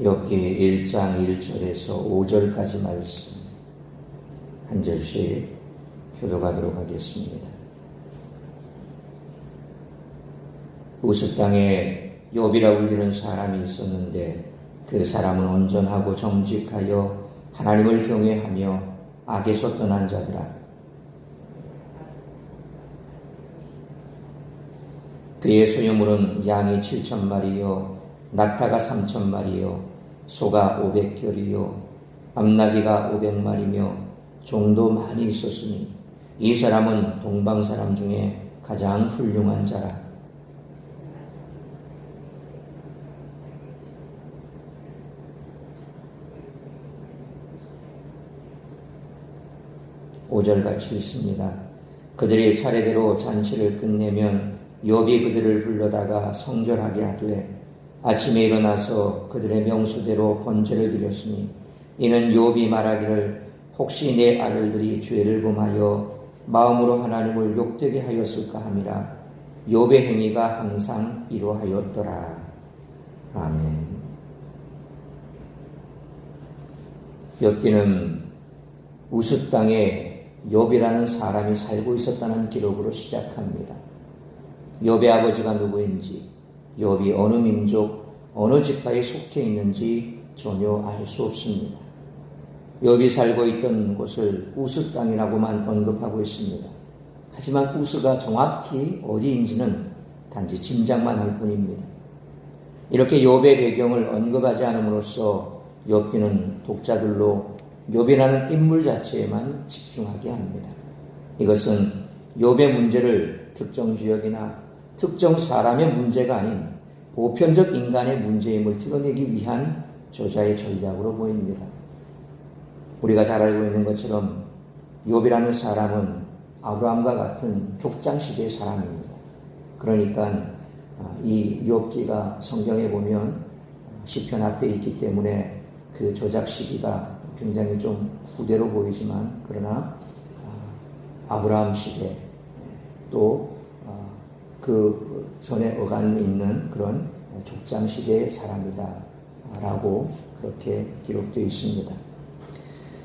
욥기 1장 1절에서 5절까지 말씀 한 절씩 교독하도록 하겠습니다. 우스 땅에 욥이라 불리는 사람이 있었는데 그 사람은 온전하고 정직하여 하나님을 경외하며 악에서 떠난 자더라. 그의 소유물은 양이 7,000마리요 낙타가 3,000마리요 소가 500결이요 암나귀가 500마리며 종도 많이 있었으니 이 사람은 동방 사람 중에 가장 훌륭한 자라. 오절같이 있습니다. 그들이 차례대로 잔치를 끝내면 욥이 그들을 불러다가 성결하게 하되 아침에 일어나서 그들의 명수대로 번제를 드렸으니 이는 욥이 말하기를 혹시 내 아들들이 죄를 범하여 마음으로 하나님을 욕되게 하였을까 함이라. 욥의 행위가 항상 이러하였더라. 아멘. 욥기는 우스 땅에 욥이라는 사람이 살고 있었다는 기록으로 시작합니다. 욥의 아버지가 누구인지, 욥이 어느 민족, 어느 지파에 속해 있는지 전혀 알 수 없습니다. 욥이 살고 있던 곳을 우스 땅이라고만 언급하고 있습니다. 하지만 우스가 정확히 어디인지는 단지 짐작만 할 뿐입니다. 이렇게 욥의 배경을 언급하지 않음으로써 욥기는 독자들로 욥이라는 인물 자체에만 집중하게 합니다. 이것은 욥의 문제를 특정 지역이나 특정 사람의 문제가 아닌 보편적 인간의 문제임을 드러내기 위한 저자의 전략으로 보입니다. 우리가 잘 알고 있는 것처럼 욥이라는 사람은 아브라함과 같은 족장시대의 사람입니다. 그러니까 이 욥기가 성경에 보면 시편 앞에 있기 때문에 그 저작 시기가 굉장히 좀 후대로 보이지만 그러나 아브라함 시대 또 그 전에 어간에 있는 그런 족장 시대의 사람이다 라고 그렇게 기록되어 있습니다.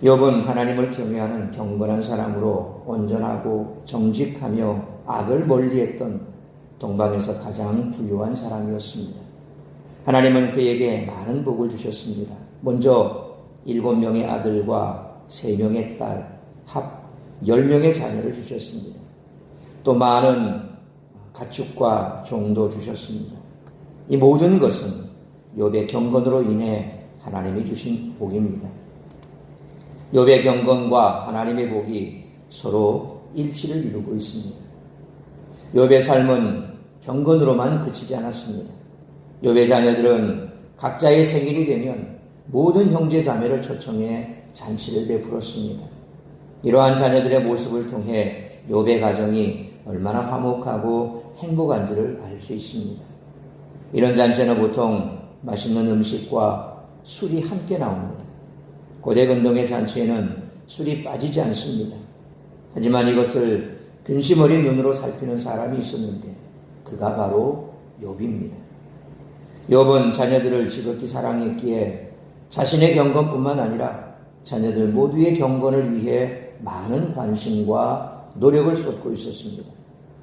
욥은 하나님을 경외하는 경건한 사람으로 온전하고 정직하며 악을 멀리했던 동방에서 가장 부유한 사람이었습니다. 하나님은 그에게 많은 복을 주셨습니다. 먼저 7명의 아들과 3명의 딸, 합 10명의 자녀를 주셨습니다. 또 많은 가축과 종도 주셨습니다. 이 모든 것은 욥의 경건으로 인해 하나님이 주신 복입니다. 욥의 경건과 하나님의 복이 서로 일치를 이루고 있습니다. 욥의 삶은 경건으로만 그치지 않았습니다. 욥의 자녀들은 각자의 생일이 되면 모든 형제 자매를 초청해 잔치를 베풀었습니다. 이러한 자녀들의 모습을 통해 욥의 가정이 얼마나 화목하고 행복한지를 알 수 있습니다. 이런 잔치는 보통 맛있는 음식과 술이 함께 나옵니다. 고대 근동의 잔치에는 술이 빠지지 않습니다. 하지만 이것을 근심 어린 눈으로 살피는 사람이 있었는데 그가 바로 욥입니다. 욥은 자녀들을 지극히 사랑했기에 자신의 경건뿐만 아니라 자녀들 모두의 경건을 위해 많은 관심과 노력을 쏟고 있었습니다.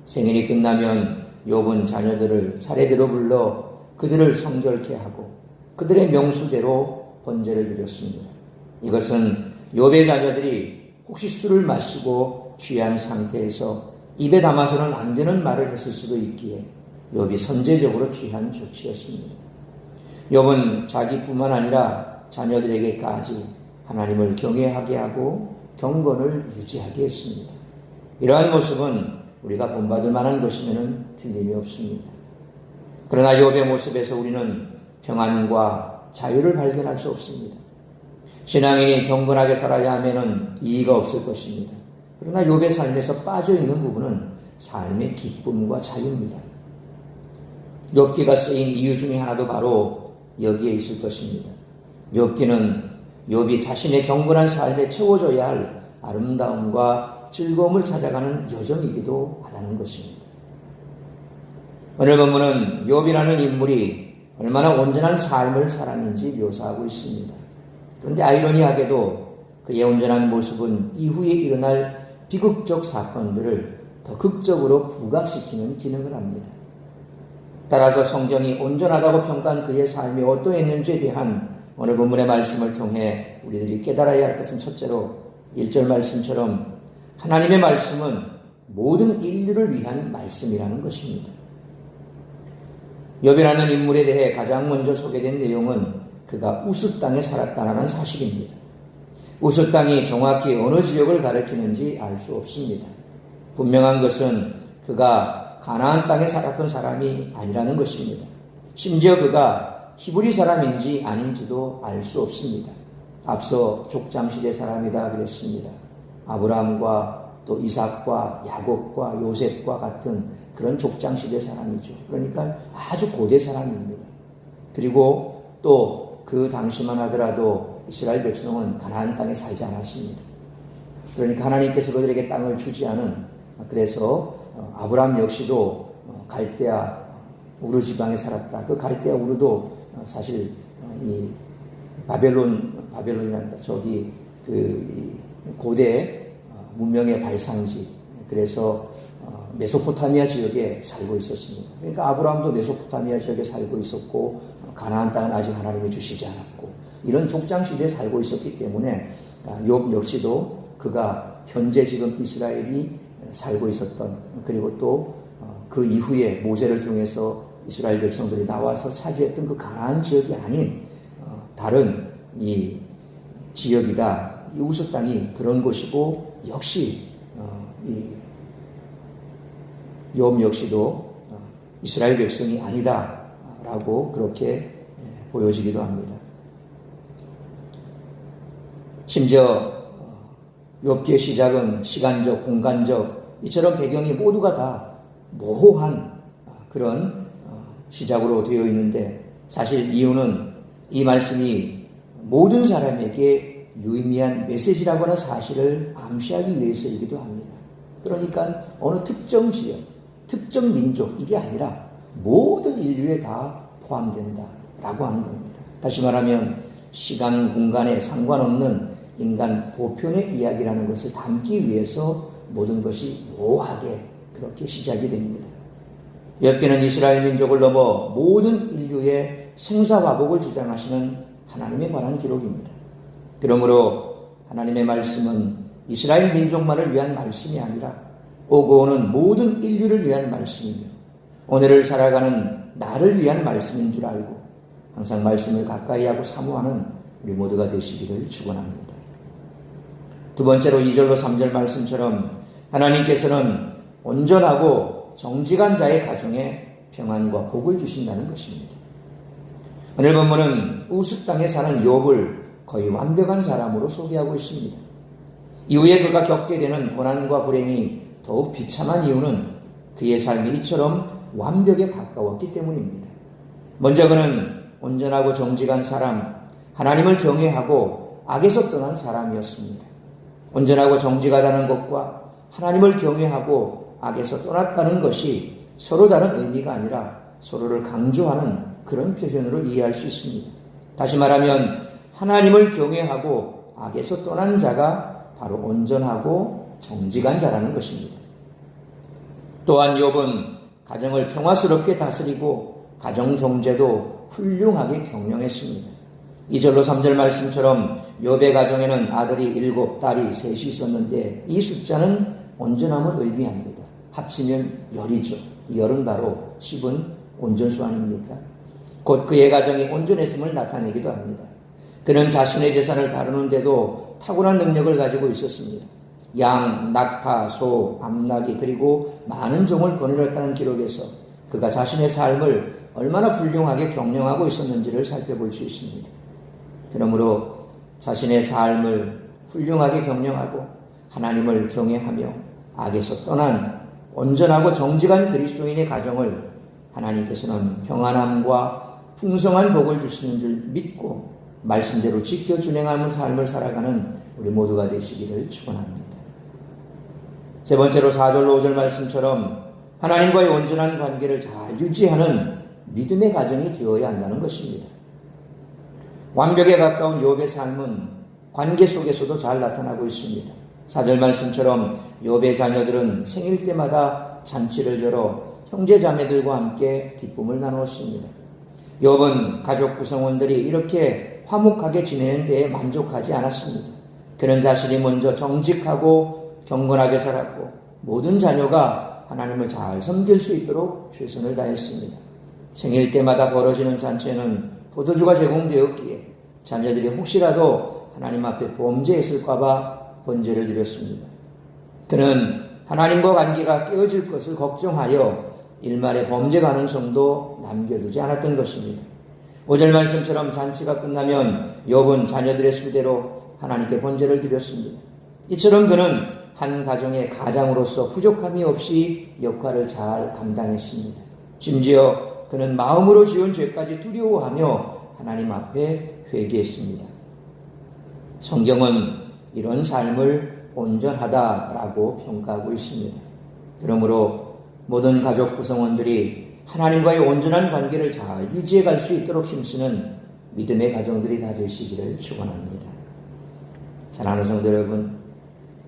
생일이 끝나면 욥은 자녀들을 차례대로 불러 그들을 성결케 하고 그들의 명수대로 번제를 드렸습니다. 이것은 욥의 자녀들이 혹시 술을 마시고 취한 상태에서 입에 담아서는 안 되는 말을 했을 수도 있기에 욥이 선제적으로 취한 조치였습니다. 욥은 자기뿐만 아니라 자녀들에게까지 하나님을 경외하게 하고 경건을 유지하게 했습니다. 이러한 모습은 우리가 본받을 만한 것이면 틀림이 없습니다. 그러나 욥의 모습에서 우리는 평안과 자유를 발견할 수 없습니다. 신앙인이 경건하게 살아야 하면 이의가 없을 것입니다. 그러나 욥의 삶에서 빠져있는 부분은 삶의 기쁨과 자유입니다. 욥기가 쓰인 이유 중에 하나도 바로 여기에 있을 것입니다. 욥기는 욥이 자신의 경건한 삶에 채워져야 할 아름다움과 즐거움을 찾아가는 여정이기도 하다는 것입니다. 오늘 본문은 욥이라는 인물이 얼마나 온전한 삶을 살았는지 묘사하고 있습니다. 그런데 아이러니하게도 그의 온전한 모습은 이후에 일어날 비극적 사건들을 더 극적으로 부각시키는 기능을 합니다. 따라서 성경이 온전하다고 평가한 그의 삶이 어떠했는지에 대한 오늘 본문의 말씀을 통해 우리들이 깨달아야 할 것은 첫째로 1절 말씀처럼 하나님의 말씀은 모든 인류를 위한 말씀이라는 것입니다. 욥이라는 인물에 대해 가장 먼저 소개된 내용은 그가 우스 땅에 살았다는 사실입니다. 우스 땅이 정확히 어느 지역을 가리키는지 알 수 없습니다. 분명한 것은 그가 가나안 땅에 살았던 사람이 아니라는 것입니다. 심지어 그가 히브리 사람인지 아닌지도 알 수 없습니다. 앞서 족장시대 사람이다 그랬습니다. 아브라함과 또 이삭과 야곱과 요셉과 같은 그런 족장시대 사람이죠. 그러니까 아주 고대 사람입니다. 그리고 또 그 당시만 하더라도 이스라엘 백성은 가나안 땅에 살지 않았습니다. 그러니까 하나님께서 그들에게 땅을 주지 않은, 그래서 아브라함 역시도 갈대아 우르 지방에 살았다. 그 갈대아 우르도 사실 이 바벨론이란다. 저기 그 고대 문명의 발상지. 그래서 메소포타미아 지역에 살고 있었습니다. 그러니까 아브라함도 메소포타미아 지역에 살고 있었고 가나안 땅은 아직 하나님이 주시지 않았고 이런 족장 시대에 살고 있었기 때문에 욥 역시도 그가 현재 지금 이스라엘이 살고 있었던, 그리고 또 그 이후에 모세를 통해서 이스라엘 백성들이 나와서 차지했던 그 가나안 지역이 아닌 다른 이 지역이다. 이 우스 땅이 그런 곳이고, 역시 이 욥 역시도 이스라엘 백성이 아니다라고 그렇게 보여지기도 합니다. 심지어 욥기의 시작은 시간적, 공간적 이처럼 배경이 모두가 다 모호한 그런 시작으로 되어 있는데, 사실 이유는 이 말씀이 모든 사람에게 유의미한 메시지라고 하는 사실을 암시하기 위해서이기도 합니다. 그러니까 어느 특정 지역, 특정 민족, 이게 아니라 모든 인류에 다 포함된다라고 하는 겁니다. 다시 말하면 시간, 공간에 상관없는 인간 보편의 이야기라는 것을 담기 위해서 모든 것이 모호하게 그렇게 시작이 됩니다. 욥기는 이스라엘 민족을 넘어 모든 인류의 생사화복을 주장하시는 하나님에 관한 기록입니다. 그러므로 하나님의 말씀은 이스라엘 민족만을 위한 말씀이 아니라 오고 오는 모든 인류를 위한 말씀이며 오늘을 살아가는 나를 위한 말씀인 줄 알고 항상 말씀을 가까이 하고 사모하는 우리 모두가 되시기를 축원합니다. 두 번째로 2절로 3절 말씀처럼 하나님께서는 온전하고 정직한 자의 가정에 평안과 복을 주신다는 것입니다. 오늘 본문은 우스 땅에 사는 욥을 거의 완벽한 사람으로 소개하고 있습니다. 이후에 그가 겪게 되는 고난과 불행이 더욱 비참한 이유는 그의 삶이 이처럼 완벽에 가까웠기 때문입니다. 먼저 그는 온전하고 정직한 사람, 하나님을 경외하고 악에서 떠난 사람이었습니다. 온전하고 정직하다는 것과 하나님을 경외하고 악에서 떠났다는 것이 서로 다른 의미가 아니라 서로를 강조하는 그런 표현으로 이해할 수 있습니다. 다시 말하면 하나님을 경외하고 악에서 떠난 자가 바로 온전하고 정직한 자라는 것입니다. 또한 욥은 가정을 평화스럽게 다스리고 가정 경제도 훌륭하게 경영했습니다. 2절로 3절 말씀처럼 욥의 가정에는 아들이 7, 딸이 3이 있었는데 이 숫자는 온전함을 의미합니다. 합치면 열이죠. 열은 바로 10은 온전수 아닙니까? 곧 그의 가정이 온전했음을 나타내기도 합니다. 그는 자신의 재산을 다루는데도 탁월한 능력을 가지고 있었습니다. 양, 낙타, 소, 암나귀 그리고 많은 종을 거느렸다는 기록에서 그가 자신의 삶을 얼마나 훌륭하게 경영하고 있었는지를 살펴볼 수 있습니다. 그러므로 자신의 삶을 훌륭하게 경영하고 하나님을 경외하며 악에서 떠난 온전하고 정직한 그리스도인의 가정을 하나님께서는 평안함과 풍성한 복을 주시는 줄 믿고 말씀대로 지켜 준행하는 삶을 살아가는 우리 모두가 되시기를 축원합니다. 세 번째로 4절로 5절 말씀처럼 하나님과의 온전한 관계를 잘 유지하는 믿음의 가정이 되어야 한다는 것입니다. 완벽에 가까운 욥의 삶은 관계 속에서도 잘 나타나고 있습니다. 4절 말씀처럼 욥의 자녀들은 생일 때마다 잔치를 열어 형제 자매들과 함께 기쁨을 나누었습니다. 욥은 가족 구성원들이 이렇게 화목하게 지내는 데에 만족하지 않았습니다. 그는 자신이 먼저 정직하고 경건하게 살았고 모든 자녀가 하나님을 잘 섬길 수 있도록 최선을 다했습니다. 생일 때마다 벌어지는 잔치에는 포도주가 제공되었기에 자녀들이 혹시라도 하나님 앞에 범죄했을까봐 번제를 드렸습니다. 그는 하나님과 관계가 깨어질 것을 걱정하여 일말의 범죄 가능성도 남겨두지 않았던 것입니다. 5절 말씀처럼 잔치가 끝나면 욥은 자녀들의 수대로 하나님께 번제를 드렸습니다. 이처럼 그는 한 가정의 가장으로서 부족함이 없이 역할을 잘 감당했습니다. 심지어 그는 마음으로 지은 죄까지 두려워하며 하나님 앞에 회개했습니다. 성경은 이런 삶을 온전하다라고 평가하고 있습니다. 그러므로 모든 가족 구성원들이 하나님과의 온전한 관계를 잘 유지해 갈 수 있도록 힘쓰는 믿음의 가정들이 다 되시기를 축원합니다. 사랑하는 성도 여러분,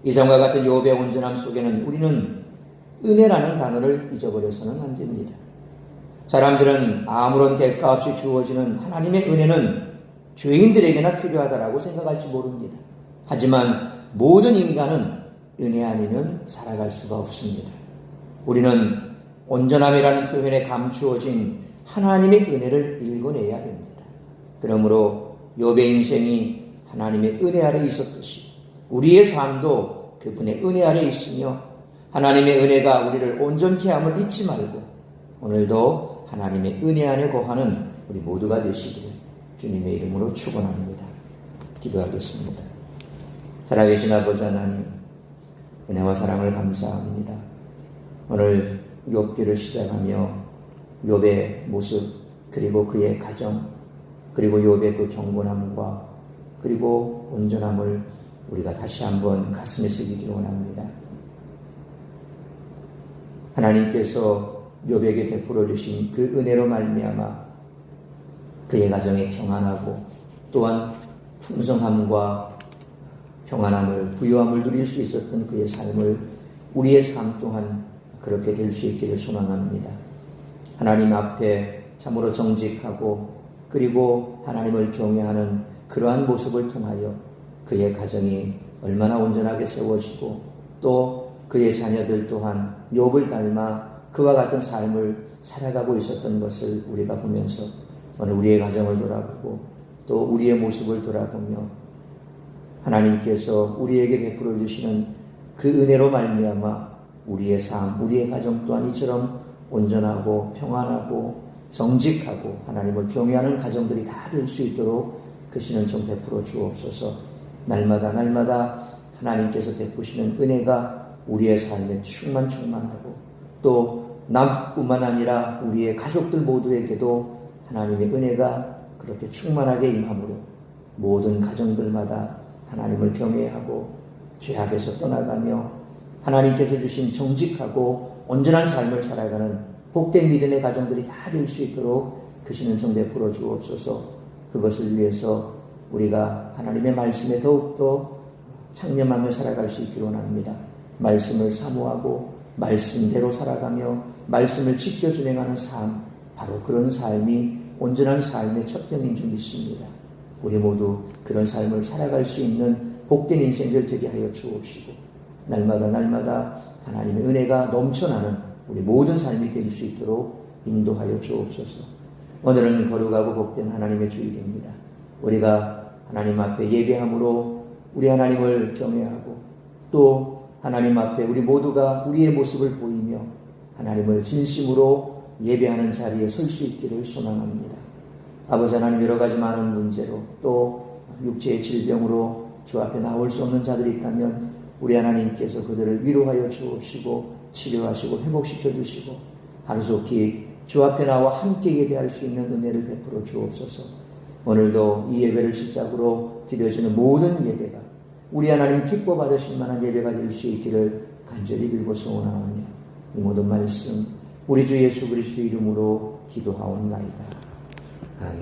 이전과 같은 욥의 온전함 속에는 우리는 은혜라는 단어를 잊어버려서는 안 됩니다. 사람들은 아무런 대가 없이 주어지는 하나님의 은혜는 죄인들에게나 필요하다라고 생각할지 모릅니다. 하지만 모든 인간은 은혜 아니면 살아갈 수가 없습니다. 우리는 온전함이라는 표현에 감추어진 하나님의 은혜를 읽어내야 됩니다. 그러므로 욥의 인생이 하나님의 은혜 아래 있었듯이 우리의 삶도 그분의 은혜 아래 있으며 하나님의 은혜가 우리를 온전케 함을 잊지 말고 오늘도 하나님의 은혜 안에 거하는 우리 모두가 되시기를 주님의 이름으로 축원합니다. 기도하겠습니다. 살아계신 아버지 하나님, 은혜와 사랑을 감사합니다. 오늘 욥기를 시작하며 욥의 모습, 그리고 그의 가정, 그리고 욥의 그 경건함과 그리고 온전함을 우리가 다시 한번 가슴에 새기기를 원합니다. 하나님께서 욥에게 베풀어 주신 그 은혜로 말미암아 그의 가정에 평안하고 또한 풍성함과 평안함을, 부유함을 누릴 수 있었던 그의 삶을 우리의 삶 또한 그렇게 될 수 있기를 소망합니다. 하나님 앞에 참으로 정직하고 그리고 하나님을 경외하는 그러한 모습을 통하여 그의 가정이 얼마나 온전하게 세워지고 또 그의 자녀들 또한 욥을 닮아 그와 같은 삶을 살아가고 있었던 것을 우리가 보면서 오늘 우리의 가정을 돌아보고 또 우리의 모습을 돌아보며 하나님께서 우리에게 베풀어 주시는 그 은혜로 말미암아 우리의 삶, 우리의 가정 또한 이처럼 온전하고 평안하고 정직하고 하나님을 경외하는 가정들이 다 될 수 있도록 그 신은 좀 베풀어 주옵소서. 날마다 하나님께서 베푸시는 은혜가 우리의 삶에 충만하고 또 남뿐만 아니라 우리의 가족들 모두에게도 하나님의 은혜가 그렇게 충만하게 임함으로 모든 가정들마다 하나님을 경외하고 죄악에서 떠나가며 하나님께서 주신 정직하고 온전한 삶을 살아가는 복된 믿음의 가정들이 다 될 수 있도록 그 신은 좀 베풀어 주옵소서. 그것을 위해서 우리가 하나님의 말씀에 더욱더 창념하며 살아갈 수 있기를 원합니다. 말씀을 사모하고 말씀대로 살아가며 말씀을 지켜 준행하는 삶, 바로 그런 삶이 온전한 삶의 첩경인 줄 믿습니다. 우리 모두 그런 삶을 살아갈 수 있는 복된 인생들 되게 하여 주옵시고 날마다 하나님의 은혜가 넘쳐나는 우리 모든 삶이 될 수 있도록 인도하여 주옵소서. 오늘은 거룩하고 복된 하나님의 주일입니다. 우리가 하나님 앞에 예배함으로 우리 하나님을 경외하고 또 하나님 앞에 우리 모두가 우리의 모습을 보이며 하나님을 진심으로 예배하는 자리에 설 수 있기를 소망합니다. 아버지 하나님, 여러 가지 많은 문제로 또 육체의 질병으로 주 앞에 나올 수 없는 자들이 있다면 우리 하나님께서 그들을 위로하여 주옵시고 치료하시고 회복시켜 주시고 하루속히 주 앞에 나와 함께 예배할 수 있는 은혜를 베풀어 주옵소서. 오늘도 이 예배를 시작으로 드려지는 모든 예배가 우리 하나님 기뻐 받으실 만한 예배가 될 수 있기를 간절히 빌고 소원하오며 이 모든 말씀 우리 주 예수 그리스도 이름으로 기도하옵나이다. 아멘.